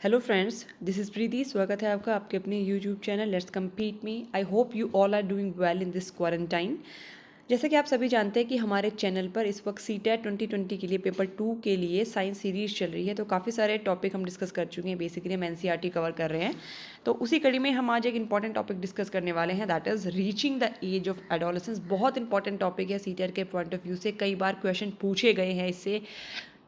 Hello friends, this is Preeti. स्वागत है आपका आपके अपने YouTube channel let's compete me. I hope you all are doing well in this quarantine. जैसे कि आप सभी जानते हैं कि हमारे चैनल पर इस वक्त सीटेट 2020 के लिए पेपर 2 के लिए साइंस सीरीज चल रही है। तो काफ़ी सारे टॉपिक हम डिस्कस कर चुके हैं। बेसिकली हम एनसीईआरटी कवर कर रहे हैं। तो उसी कड़ी में हम आज एक इंपॉर्टेंट टॉपिक डिस्कस करने वाले हैं, that is reaching the age of adolescence. बहुत इंपॉर्टेंट टॉपिक है सीटेट के पॉइंट ऑफ व्यू से। कई बार क्वेश्चन पूछे गए हैं इससे,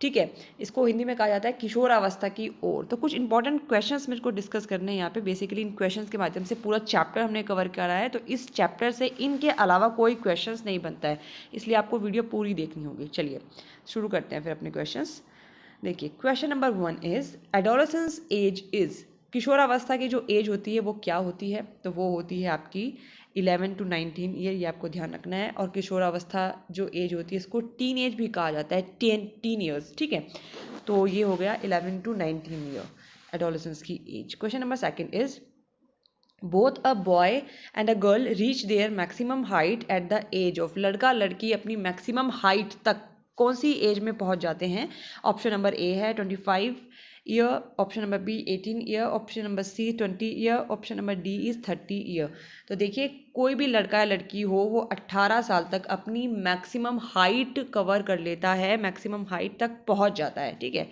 ठीक है। इसको हिंदी में कहा जाता है किशोरावस्था की ओर। तो कुछ इंपॉर्टेंट क्वेश्चंस मेरे को डिस्कस करने हैं यहाँ पे। बेसिकली इन क्वेश्चंस के माध्यम से पूरा चैप्टर हमने कवर करा है। तो इस चैप्टर से इनके अलावा कोई क्वेश्चंस नहीं बनता है, इसलिए आपको वीडियो पूरी देखनी होगी। चलिए शुरू करते हैं फिर अपने क्वेश्चंस। देखिए, question number 1 is adolescence age is. किशोरावस्था की जो एज होती है वो क्या होती है? तो वो होती है आपकी 11 to 19 ईयर, ये आपको ध्यान रखना है। और किशोरावस्था जो एज होती है इसको टीन एज भी कहा जाता है, टीन ईयर्स, ठीक है। तो ये हो गया 11 to 19 ईयर एडोलेसेंस की age. Question number 2 is both a boy and a girl reach their maximum height at the age of. लड़का लड़की अपनी मैक्सिमम हाइट तक कौन सी एज में पहुंच जाते हैं? ऑप्शन नंबर ए है 25 year, option number B 18 year, option number C 20 year, option number D is 30 year. तो देखिए, कोई भी लड़का या लड़की हो वो 18 साल तक अपनी मैक्सिमम हाइट कवर कर लेता है, मैक्सिमम हाइट तक पहुंच जाता है, ठीक है।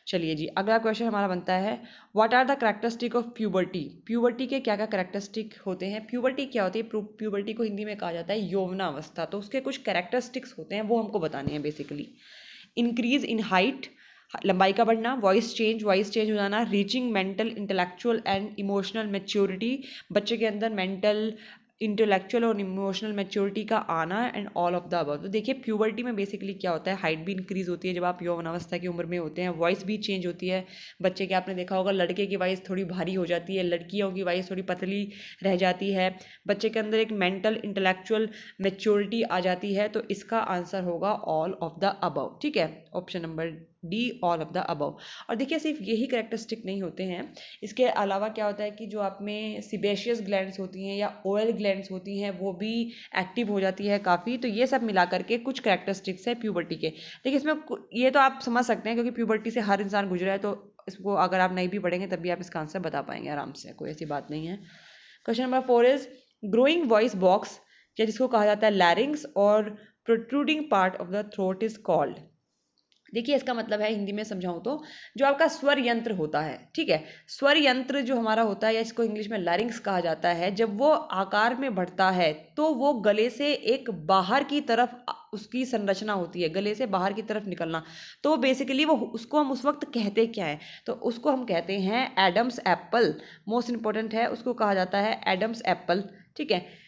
चलिए जी, अगला क्वेश्चन हमारा बनता है what are the characteristic of puberty. Puberty के क्या क्या कैरेक्टरिस्टिक होते हैं? प्यूबर्टी क्या होती है? प्यूबर्टी को हिंदी में कहा जाता है यौवनावस्था। तो उसके कुछ कैरेक्टरिस्टिक्स होते हैं, वो हमको बताने हैं बेसिकली। इंक्रीज इन हाइट, लंबाई का बढ़ना। वॉइस चेंज हो जाना। Reaching mental intellectual and emotional maturity, बच्चे के अंदर मेंटल इंटेलेक्चुअल और इमोशनल मैच्योरिटी का आना, and all of the above. तो देखिए, प्यूबर्टी में बेसिकली क्या होता है, हाइट भी इंक्रीज होती है जब आप यौवनावस्था की उम्र में होते हैं। वॉइस भी चेंज होती है बच्चे के। आपने देखा होगा लड़के की वॉइस थोड़ी भारी हो जाती है, लड़कियों की वॉइस थोड़ी पतली रह जाती है। बच्चे के अंदर एक मेंटल इंटेलेक्चुअल मैच्योरिटी आ जाती है। तो इसका आंसर होगा ऑल ऑफ द अबव, ठीक है। Option number D, all of the above. और देखिए, सिर्फ यही कैरेक्टरिस्टिक नहीं होते हैं, इसके अलावा क्या होता है कि जो आप में सिबेशियस ग्लैंड्स होती हैं या ऑयल ग्लैंड्स होती हैं वो भी एक्टिव हो जाती है काफ़ी। तो ये सब मिला करके कुछ कैरेक्टरिस्टिक्स है प्यूबर्टी के। देखिए, इसमें ये तो आप समझ सकते हैं क्योंकि प्यूबर्टी से हर इंसान गुजरा है। तो इसको अगर आप नहीं भी पढ़ेंगे तब भी आप इसका आंसर बता पाएंगे आराम से, कोई ऐसी बात नहीं है। Question number 4 is growing voice box, या जिसको कहा जाता है लैरिंग्स, और protruding part of the throat is called. देखिए, इसका मतलब है हिंदी में समझाऊं तो जो आपका स्वर यंत्र होता है, ठीक है। स्वर यंत्र जो हमारा होता है, या इसको इंग्लिश में लैरिंग्स कहा जाता है, जब वो आकार में बढ़ता है तो वो गले से एक बाहर की तरफ उसकी संरचना होती है, गले से बाहर की तरफ निकलना। तो बेसिकली वो उसको हम उस वक्त कहते क्या है? तो उसको हम कहते हैं एडम्स एप्पल। मोस्ट इंपॉर्टेंट है, उसको कहा जाता है एडम्स एप्पल, ठीक है।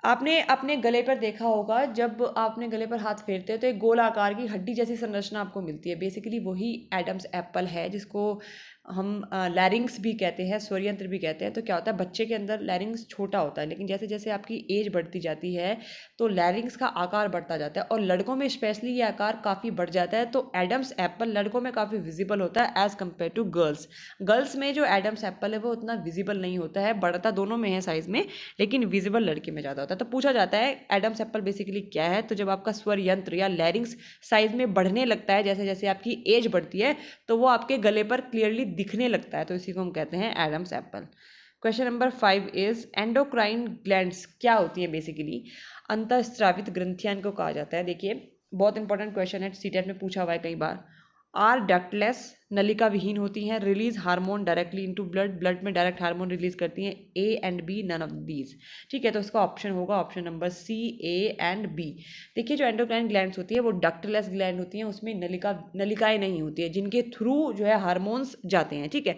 आपने अपने गले पर देखा होगा, जब आपने गले पर हाथ फेरते हैं तो एक गोल आकार की हड्डी जैसी संरचना आपको मिलती है। बेसिकली वही एडम्स एप्पल है, जिसको हम लैरिंग्स भी कहते हैं, स्वर यंत्र भी कहते हैं। तो क्या होता है, बच्चे के अंदर लैरिंग्स छोटा होता है, लेकिन जैसे जैसे आपकी एज बढ़ती जाती है तो लैरिंग्स का आकार बढ़ता जाता है, और लड़कों में स्पेशली ये आकार काफ़ी बढ़ जाता है। तो एडम्स एप्पल लड़कों में काफ़ी विजिबल होता है as compare to girls. Girls में जो एडम्स एप्पल है वो उतना विजिबल नहीं होता है, बढ़ता दोनों में है साइज में, लेकिन विजिबल लड़के में ज़्यादा होता है। तो पूछा जाता है एडम्स एप्पल बेसिकली क्या है? तो जब आपका स्वर यंत्र या लैरिंग्स साइज में बढ़ने लगता है, जैसे जैसे आपकी एज बढ़ती है, तो वो आपके गले पर क्लियरली दिखने लगता है। तो इसी को हम कहते हैं Adam's apple. Question number 5 is endocrine glands क्या होती है? बेसिकली अंतःस्रावित ग्रंथियां इनको कहा जाता है। देखिए, बहुत इंपॉर्टेंट क्वेश्चन है, सीटेट में पूछा हुआ है कई बार। आर डक्टलेस, नलिका विहीन होती हैं। Release hormone directly into blood, blood में डायरेक्ट हार्मोन रिलीज करती हैं। A and B, none of these, ठीक है। तो इसका ऑप्शन होगा option number C, A and B. देखिए, जो एंडोक्राइन ग्लैंड्स होती है वो डक्टलेस ग्लैंड होती हैं, उसमें नलिकाएं नहीं होती है, जिनके थ्रू जो है हार्मोन्स जाते हैं, ठीक है।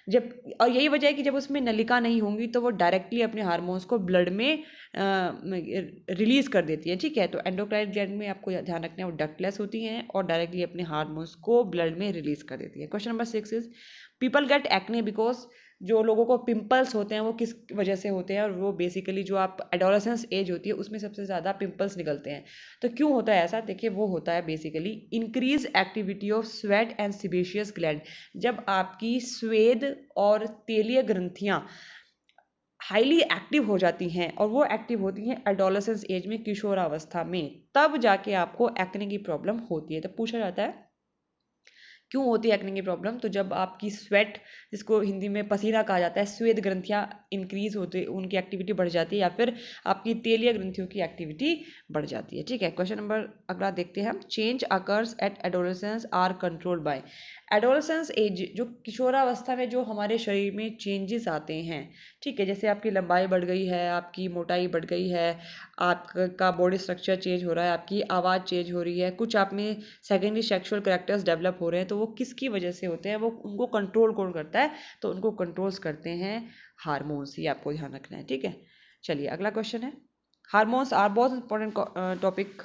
जब और यही वजह है कि जब उसमें नलिका नहीं होंगी तो वो डायरेक्टली अपने हार्मोन्स को ब्लड में रिलीज कर देती है, ठीक है। तो एंडोक्राइन ग्लैंड में आपको ध्यान रखना है वो डक्टलेस होती हैं और डायरेक्टली अपने हार्मोन्स को ब्लड में रिलीज कर देती है। Question number 6 is people get acne because, जो लोगों को पिंपल्स होते हैं वो किस वजह से होते हैं? और वो बेसिकली जो आप एडोलेसेंस एज होती है उसमें सबसे ज़्यादा पिंपल्स निकलते हैं। तो क्यों होता है ऐसा? देखिए, वो होता है basically increase activity of sweat and sebaceous gland. जब आपकी स्वेद और तेलीय ग्रंथियां हाईली एक्टिव हो जाती हैं, और वो एक्टिव होती हैं एडोलेसेंस एज में, किशोरावस्था में, तब जाके आपको एक्ने की प्रॉब्लम होती है। तो पूछा जाता है क्यों होती है एक्ने की प्रॉब्लम? तो जब आपकी स्वेट, जिसको हिंदी में पसीना कहा जाता है, श्वेत ग्रंथियाँ इंक्रीज होते, उनकी एक्टिविटी बढ़ जाती है, या फिर आपकी तेलीय ग्रंथियों की एक्टिविटी बढ़ जाती है। ठीक है, क्वेश्चन नंबर अगला देखते हैं हम। Change occurs at adolescence are controlled by. Adolescence age, जो किशोरावस्था में जो हमारे शरीर में चेंजेस आते हैं, ठीक है, जैसे आपकी लंबाई बढ़ गई है, आपकी मोटाई बढ़ गई है, आपका बॉडी स्ट्रक्चर चेंज हो रहा है, आपकी आवाज़ चेंज हो रही है, कुछ आप में सेकेंडरी सेक्सुअल कैरेक्टर्स डेवलप हो रहे हैं, तो वो किसकी वजह से होते हैं? वो उनको कंट्रोल कौन करता है? तो उनको कंट्रोल्स करते हैं हार्मोन्स। ये आपको ध्यान रखना है। ठीक है, चलिए अगला क्वेश्चन है। हार्मोन्स आर बहुत important topic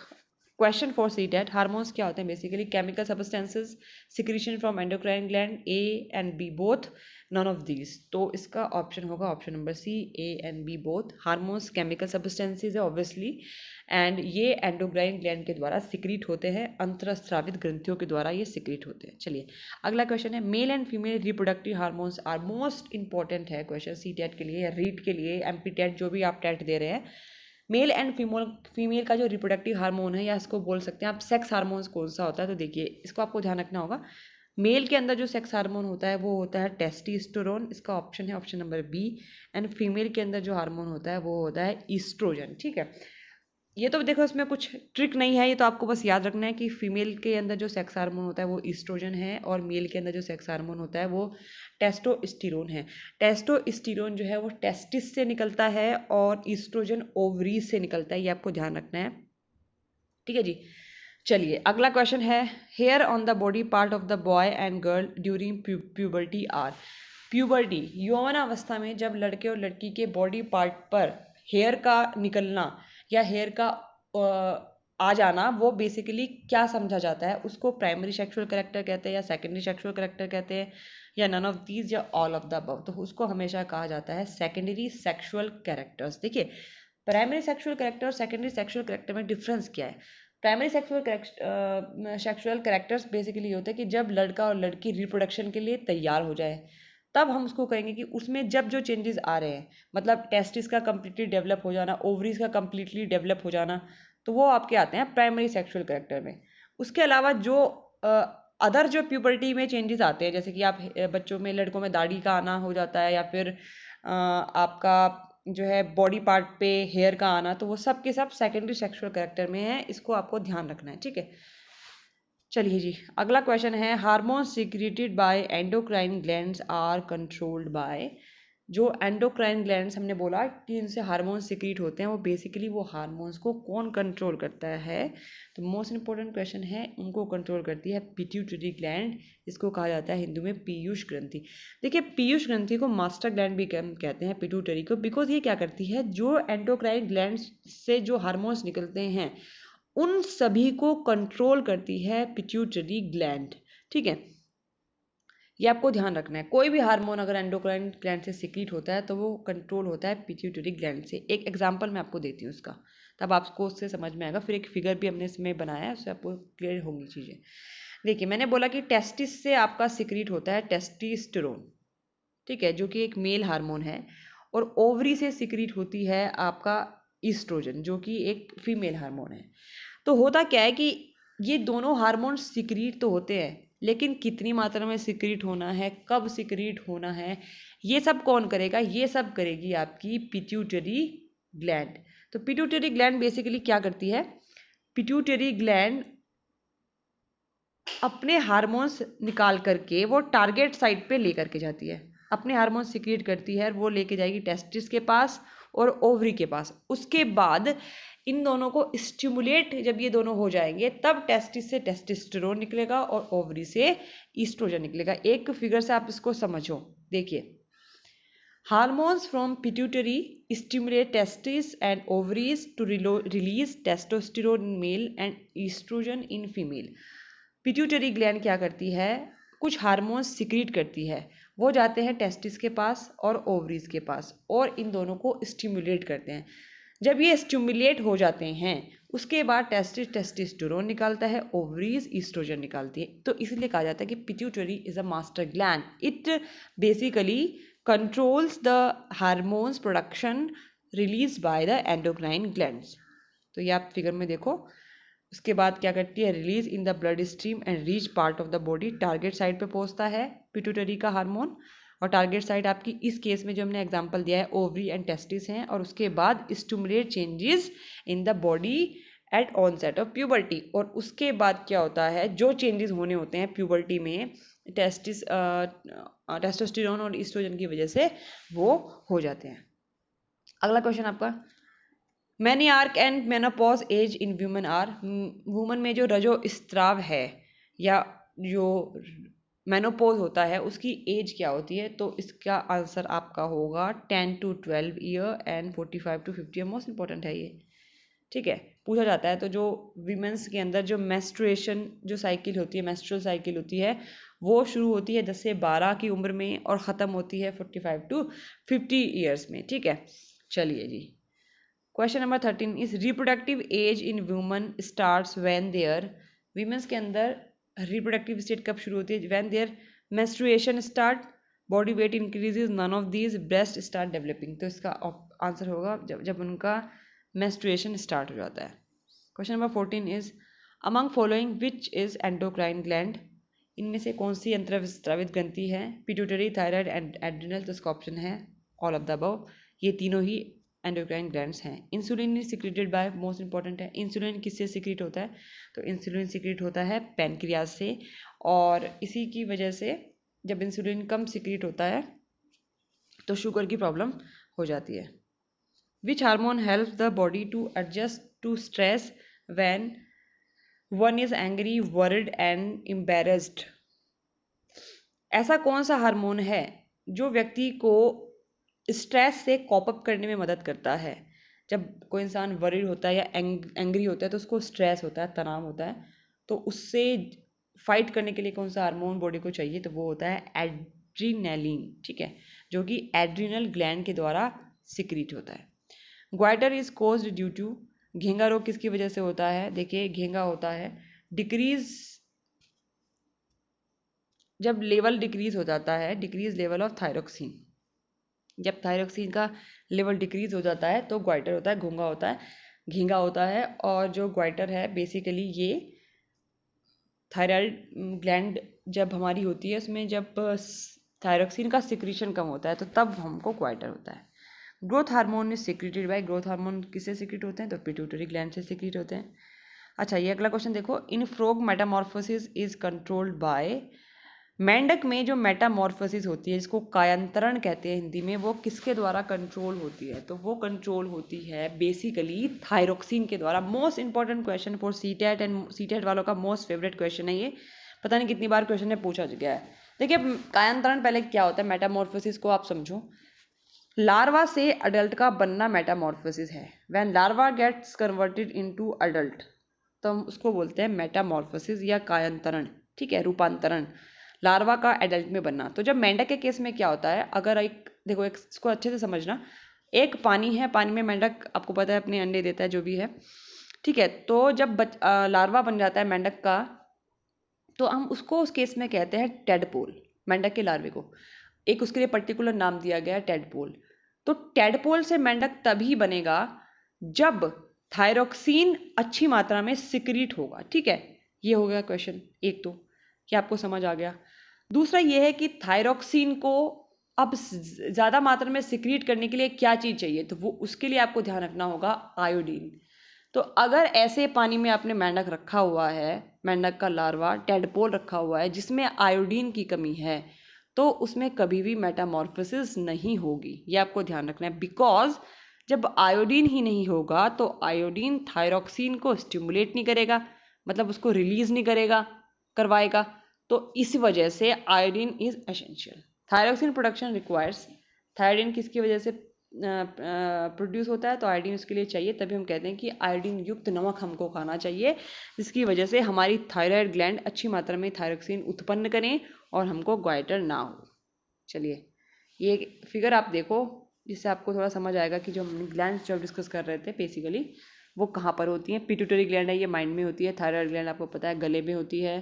question for CTET। Hormones क्या होते हैं? Basically chemical substances secretion from endocrine gland, A and B both, none of these. तो इसका ऑप्शन होगा option number C, A and B both. Hormones chemical substances है obviously, and ये endocrine gland के द्वारा सिक्रीट होते हैं, अंतरस्रावित ग्रंथियों के द्वारा ये सिक्रीट होते हैं। चलिए अगला क्वेश्चन है। Male and female reproductive hormones are most important है क्वेश्चन CTET के लिए या रीट के लिए, MP-TET, जो भी आप टेट दे रहे हैं। मेल एंड फीमेल का जो रिप्रोडक्टिव हार्मोन है, या इसको बोल सकते हैं आप सेक्स हार्मोन्स, कौन सा होता है? तो देखिए, इसको आपको ध्यान रखना होगा। मेल के अंदर जो सेक्स हार्मोन होता है वो होता है टेस्टोस्टेरोन, इसका ऑप्शन है option number B. And female के अंदर जो हार्मोन होता है वो होता है ईस्ट्रोजन। ठीक है, ये तो देखो इसमें कुछ ट्रिक नहीं है, ये तो आपको बस याद रखना है कि फीमेल के अंदर जो सेक्स हार्मोन होता है वो ईस्ट्रोजन है, और मेल के अंदर जो सेक्स हार्मोन होता है वो टेस्टोस्टेरोन है। टेस्टोस्टेरोन जो है वो टेस्टिस से निकलता है, और ईस्ट्रोजन ओवरीज से निकलता है, ये आपको ध्यान रखना है। ठीक है जी, चलिए अगला क्वेश्चन है। Hair on the body part of the boy and girl during puberty are. Puberty, यौवन अवस्था में जब लड़के और लड़की के बॉडी पार्ट पर हेयर का निकलना या हेयर का आ जाना, वो बेसिकली क्या समझा जाता है? उसको प्राइमरी सेक्सुअल कैरेक्टर कहते हैं, या सेकेंडरी सेक्सुअल कैरेक्टर कहते हैं, या नन ऑफ दीज, या ऑल ऑफ द अबव। तो उसको हमेशा कहा जाता है सेकेंडरी सेक्सुअल कैरेक्टर्स। देखिए, प्राइमरी सेक्सुअल कैरेक्टर और सेकेंडरी सेक्सुअल कैरेक्टर में डिफरेंस क्या है? प्राइमरी सेक्सुअल कैरेक्टर्स बेसिकली ये होता है कि जब लड़का और लड़की रिप्रोडक्शन के लिए तैयार हो जाए, तब हम उसको कहेंगे कि उसमें जब जो चेंजेस आ रहे हैं, मतलब टेस्टिस का कम्प्लीटली डेवलप हो जाना, ओवरीज का कम्प्लीटली डेवलप हो जाना, तो वो आपके आते हैं प्राइमरी सेक्सुअल कैरेक्टर में। उसके अलावा जो अदर जो प्यूबर्टी में चेंजेस आते हैं, जैसे कि आप बच्चों में, लड़कों में दाढ़ी का आना हो जाता है, या फिर आपका जो है बॉडी पार्ट पे हेयर का आना, तो वो सब के सब सेकेंडरी सेक्सुअल कैरेक्टर में है, इसको आपको ध्यान रखना है। ठीक है, चलिए जी अगला क्वेश्चन है। Hormones secreted by endocrine glands are controlled by. जो एंडोक्राइन ग्लैंड्स हमने बोला कि इनसे हार्मोन्स सिक्रीट होते हैं, वो बेसिकली वो हार्मोन्स को कौन कंट्रोल करता है? तो मोस्ट इंपॉर्टेंट क्वेश्चन है, उनको कंट्रोल करती है पिट्यूटरी ग्लैंड, इसको कहा जाता है हिंदू में पीयूष ग्रंथि। देखिए, पीयूष ग्रंथि को मास्टर ग्लैंड भी कहते हैं पिट्यूटरी को, बिकॉज ये क्या करती है, जो एंडोक्राइन ग्लैंड से जो हार्मोन्स निकलते हैं उन सभी को कंट्रोल करती है पिट्यूटरी ग्लैंड। ठीक है, ये आपको ध्यान रखना है। कोई भी हार्मोन अगर एंडोक्राइन ग्लैंड से सिक्रीट होता है तो वो कंट्रोल होता है पिट्यूटरी ग्लैंड से। एक एग्जांपल मैं आपको देती हूँ उसका, तब आपको उससे समझ में आएगा। फिर एक फिगर भी हमने इसमें बनाया है, उससे आपको क्लियर होंगी चीज़ें। देखिए, मैंने बोला कि टेस्टिस से आपका सिक्रीट होता है टेस्टोस्टेरोन, ठीक है, जो कि एक मेल हार्मोन है, और ओवरी से सिक्रीट होती है आपका ईस्ट्रोजन, जो कि एक फीमेल हार्मोन है। तो होता क्या है कि ये दोनों हार्मोन सिक्रीट तो होते हैं, लेकिन कितनी मात्रा में सिक्रीट होना है, कब सिक्रीट होना है, ये सब कौन करेगा? ये सब करेगी आपकी पिट्यूटरी ग्लैंड। तो पिट्यूटरी ग्लैंड बेसिकली क्या करती है? पिट्यूटरी ग्लैंड अपने हार्मोन्स निकाल करके वो टारगेट साइट पे लेकर के जाती है, अपने हार्मोन्स सिक्रीट करती है, वो लेके जाएगी टेस्टिस के पास और ओवरी के पास। उसके बाद इन दोनों को स्टिमुलेट जब ये दोनों हो जाएंगे, तब टेस्टिस से टेस्टोस्टेरोन निकलेगा और ओवरी से ईस्ट्रोजन निकलेगा। एक फिगर से आप इसको समझो। देखिए, hormones from pituitary stimulate testes and ovaries to release testosterone in male and estrogen in female। Pituitary gland क्या करती है? कुछ हार्मोन्स सिक्रीट करती है, वो जाते हैं टेस्टिस के पास और ओवरीज के पास, और इन दोनों को स्टिमुलेट करते हैं। जब ये स्टिमुलेट हो जाते हैं, उसके बाद टेस्टिस टेस्टोस्टेरोन निकालता है, ओवरीज ईस्ट्रोजन निकालती है। तो इसलिए कहा जाता है कि pituitary is a master gland. It basically controls the hormones production released by the endocrine glands। तो ये आप फिगर में देखो, उसके बाद क्या करती है, release in the blood stream and reach part of the body, target site पे पहुंचता है पिट्यूटरी का हार्मोन। और टारगेट साइट आपकी इस केस में जो हमने एग्जांपल दिया है ओवरी एंड टेस्टिस हैं। और उसके बाद stimulate changes in the body at onset of puberty. और उसके बाद क्या होता है, जो चेंजेस होने होते हैं प्यूबर्टी में टेस्टोस्टेरोन और ईस्ट्रोजन की वजह से वो हो जाते हैं। अगला क्वेश्चन आपका, menarche and menopause age in women are. Woman में जो रजो स्त्राव है या जो मेनोपॉज होता है उसकी एज क्या होती है, तो इसका आंसर आपका होगा 10 to 12 year and 45 to 50 year. Most important है ये, ठीक है, पूछा जाता है। तो जो वीमेंस के अंदर जो मेंस्ट्रुएशन जो साइकिल होती है, मेंस्ट्रुअल साइकिल होती है, वो शुरू होती है 10 से 12 की उम्र में और ख़त्म होती है 45 to 50 ईयर्स में, ठीक है। चलिए जी, question number 13 is reproductive age in woman starts when there. Women's के अंदर रिप्रोडक्टिव स्टेट कब शुरू होती है, when there menstruation start, body weight increases, none of these, breast start developing. तो इसका आंसर होगा जब उनका मेंस्ट्रुएशन स्टार्ट हो जाता है। Question number 14 is among following which is endocrine gland. इनमें से कौन सी अंतर्स्रावित ग्रंथि है, पिट्यूटरी, थायराइड एंड एड्रिनल। तो इसका ऑप्शन है ऑल ऑफ द अबव, ये तीनों ही एंडोक्राइन ग्लैंड्स हैं। Insulin is secreted by, most important है, इंसुलिन किससे सिक्रेट होता है, तो इंसुलिन सिक्रेट होता है पैनक्रियाज से। और इसी की वजह से जब इंसुलिन कम सिक्रेट होता है तो शुगर की प्रॉब्लम हो जाती है। Which hormone helps the body to adjust to stress when one is angry, worried and embarrassed? ऐसा कौन सा हार्मोन है जो व्यक्ति को स्ट्रेस से कॉप अप करने में मदद करता है। जब कोई इंसान वरीड होता है या एंग्री होता है तो उसको स्ट्रेस होता है, तनाव होता है, तो उससे फाइट करने के लिए कौन सा हार्मोन बॉडी को चाहिए, तो वो होता है एड्रीनलिन, ठीक है, जो कि एड्रिनल ग्लैंड के द्वारा सिक्रीट होता है। Goitre is caused due to, घेंगा रोग किसकी वजह से होता है, देखिए घेंगा होता है डिक्रीज, जब लेवल डिक्रीज हो जाता है, डिक्रीज लेवल ऑफ थायरोक्सिन, जब थायरोक्सिन का लेवल डिक्रीज हो जाता है तो ग्वाइटर होता है, घोंगा होता है, घेंगा होता है। और जो ग्वाइटर है बेसिकली ये थायराइड ग्लैंड जब हमारी होती है उसमें जब थायरोक्सिन का सिक्रीशन कम होता है तो तब हमको ग्वाइटर होता है। Growth hormone is secreted by, growth hormone किससे सिक्रेट होते हैं, तो पिट्यूटरी ग्लैंड से सिक्रेट होते हैं। अच्छा, ये अगला क्वेश्चन देखो, इन frog Metamorphosis is controlled by, मेंढक में जो मेटामॉर्फोसिस होती है जिसको कायांतरण कहते हैं हिंदी में, वो किसके द्वारा कंट्रोल होती है, तो वो कंट्रोल होती है बेसिकली थायरोक्सिन के द्वारा। Most important question for CTET and CTET वालों का मोस्ट फेवरेट क्वेश्चन है ये, पता नहीं कितनी बार क्वेश्चन में पूछा गया है। देखिए कायांतरण पहले क्या होता है, मेटामॉर्फोसिस को आप समझो, लार्वा से अडल्ट का बनना मेटामॉर्फोसिस है। When larva gets converted into adult तो हम उसको बोलते हैं मेटामॉर्फोसिस या कायांतरण, ठीक है, रूपांतरण, लार्वा का एडल्ट में बनना। तो जब मेंढक के केस में क्या होता है, अगर एक देखो, एक इसको अच्छे से समझना, एक पानी है, पानी में मेंढक आपको पता है अपने अंडे देता है जो भी है, ठीक है, तो जब लार्वा बन जाता है मेंढक का तो हम उसको उस केस में कहते हैं टेडपोल, मेंढक के लार्वे को एक उसके लिए पर्टिकुलर नाम दिया गया है टेडपोल। तो टेडपोल से मेंढक तभी बनेगा जब थायरोक्सिन अच्छी मात्रा में सिक्रीट होगा, ठीक है, ये हो गया क्वेश्चन एक, तो क्या आपको समझ आ गया। दूसरा ये है कि थायरोक्सिन को अब ज़्यादा मात्रा में सिक्रीट करने के लिए क्या चीज़ चाहिए, तो वो उसके लिए आपको ध्यान रखना होगा आयोडीन। तो अगर ऐसे पानी में आपने मेंढक रखा हुआ है, मेंढक का लार्वा टेडपोल रखा हुआ है जिसमें आयोडीन की कमी है, तो उसमें कभी भी मेटामॉर्फोसिस नहीं होगी, ये आपको ध्यान रखना है। बिकॉज जब आयोडीन ही नहीं होगा तो आयोडीन थायरोक्सिन को स्टिमुलेट नहीं करेगा, मतलब उसको रिलीज नहीं करवाएगा, तो इस वजह से iodine is essential. Thyroxine production requires, थायरोडीन किसकी वजह से प्रोड्यूस होता है, तो आयोडीन उसके लिए चाहिए, तभी हम कहते हैं कि आयोडीन युक्त नमक हमको खाना चाहिए, जिसकी वजह से हमारी थायराइड ग्लैंड अच्छी मात्रा में थायरोक्सिन उत्पन्न करें और हमको ग्वाइटर ना हो। चलिए ये फिगर आप देखो, जिससे आपको थोड़ा समझ आएगा कि जो हम ग्लैंड्स जो डिस्कस कर रहे थे बेसिकली वो कहाँ पर होती हैं। पिट्यूटरी ग्लैंड है, ये माइंड में होती है। थायराइड ग्लैंड आपको पता है गले में होती है।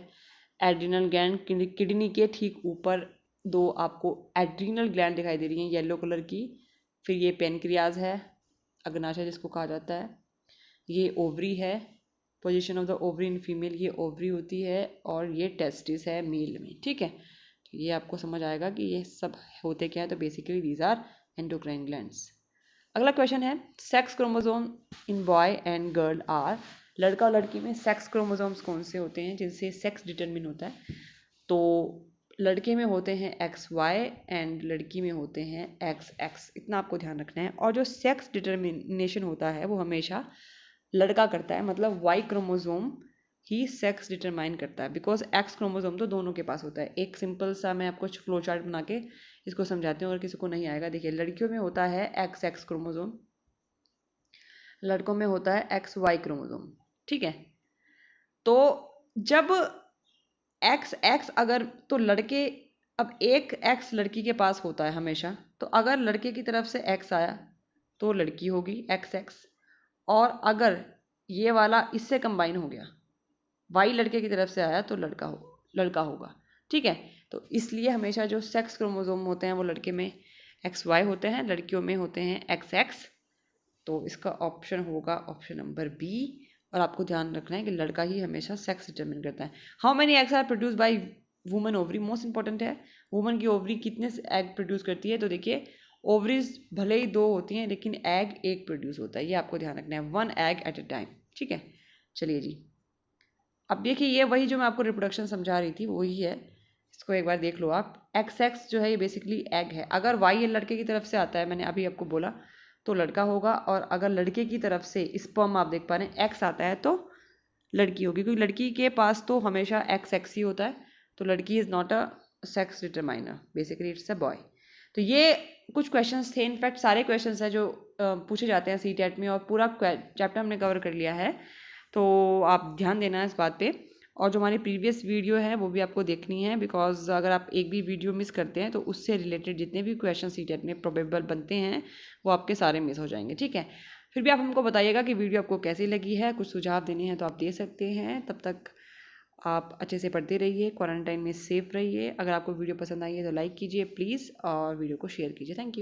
एड्रिनल ग्लैंड किडनी के ठीक ऊपर दो आपको एड्रिनल ग्लैंड दिखाई दे रही हैं येलो कलर की। फिर ये पेनक्रियाज है, अग्नाशय जिसको कहा जाता है, ये ओवरी है, position of the ovary in female, ये ओवरी होती है और ये टेस्टिस है मेल में, ठीक है। तो ये आपको समझ आएगा कि ये सब होते क्या है। तो basically these are endocrine glands. अगला क्वेश्चन है, sex chromosome in boy and girl are, लड़का और लड़की में सेक्स क्रोमोसोम्स कौन से होते हैं जिनसे सेक्स डिटरमिन होता है। तो लड़के में होते हैं XY एंड लड़की में होते हैं XX, इतना आपको ध्यान रखना है। और जो सेक्स डिटर्मिनेशन होता है वो हमेशा लड़का करता है, मतलब Y क्रोमोसोम ही सेक्स डिटरमाइन करता है, बिकॉज X क्रोमोसोम तो दोनों के पास होता है। एक सिंपल सा मैं आपको फ्लो चार्ट बना के इसको समझाती हूँ, अगर किसी को नहीं आएगा। देखिए, लड़कियों में होता है XX क्रोमोसोम, लड़कों में होता है XY क्रोमोसोम, ठीक है। तो जब XX अगर, तो लड़के, अब एक X लड़की के पास होता है हमेशा, तो अगर लड़के की तरफ से X आया तो लड़की होगी XX, और अगर ये वाला इससे कंबाइन हो गया, Y लड़के की तरफ से आया तो लड़का होगा, ठीक है। तो इसलिए हमेशा जो सेक्स क्रोमोसोम होते हैं वो लड़के में XY होते हैं, लड़कियों में होते हैं XX। तो इसका ऑप्शन होगा ऑप्शन नंबर बी। और आपको ध्यान रखना है कि लड़का ही हमेशा सेक्स डिटरमिन करता है। How many eggs are produce by woman ovary, most important है, वुमन की ओवरी कितने एग प्रोड्यूस करती है। तो देखिए, ओवरीज भले ही 2 होती हैं लेकिन एग एक प्रोड्यूस होता है, ये आपको ध्यान रखना है, 1 एग एट ए टाइम, ठीक है। चलिए जी, अब देखिए, ये वही जो मैं आपको रिप्रोडक्शन समझा रही थी वही है, इसको एक बार देख लो आप। XX जो है ये बेसिकली एग है। अगर Y ये लड़के की तरफ से आता है, मैंने अभी आपको बोला, तो लड़का होगा, और अगर लड़के की तरफ से स्पर्म आप देख पा रहे हैं X आता है तो लड़की होगी, क्योंकि लड़की के पास तो हमेशा XX ही होता है। तो लड़की is not a sex determiner, basically it's a boy. तो ये कुछ क्वेश्चंस थे, इनफैक्ट सारे क्वेश्चंस हैं जो पूछे जाते हैं CTET में, और पूरा चैप्टर हमने कवर कर लिया है। तो आप ध्यान देना है इस बात पे। और जो हमारी प्रीवियस वीडियो है वो भी आपको देखनी है, बिकॉज अगर आप एक भी वीडियो मिस करते हैं तो उससे रिलेटेड जितने भी क्वेश्चन CTET में प्रोबेबल बनते हैं वो आपके सारे मिस हो जाएंगे, ठीक है। फिर भी आप हमको बताइएगा कि वीडियो आपको कैसी लगी है, कुछ सुझाव देने हैं तो आप दे सकते हैं। तब तक आप अच्छे से पढ़ते रहिए, क्वारंटाइन में सेफ रहिए। अगर आपको वीडियो पसंद आई है तो लाइक कीजिए प्लीज़, और वीडियो को शेयर कीजिए। Thank you.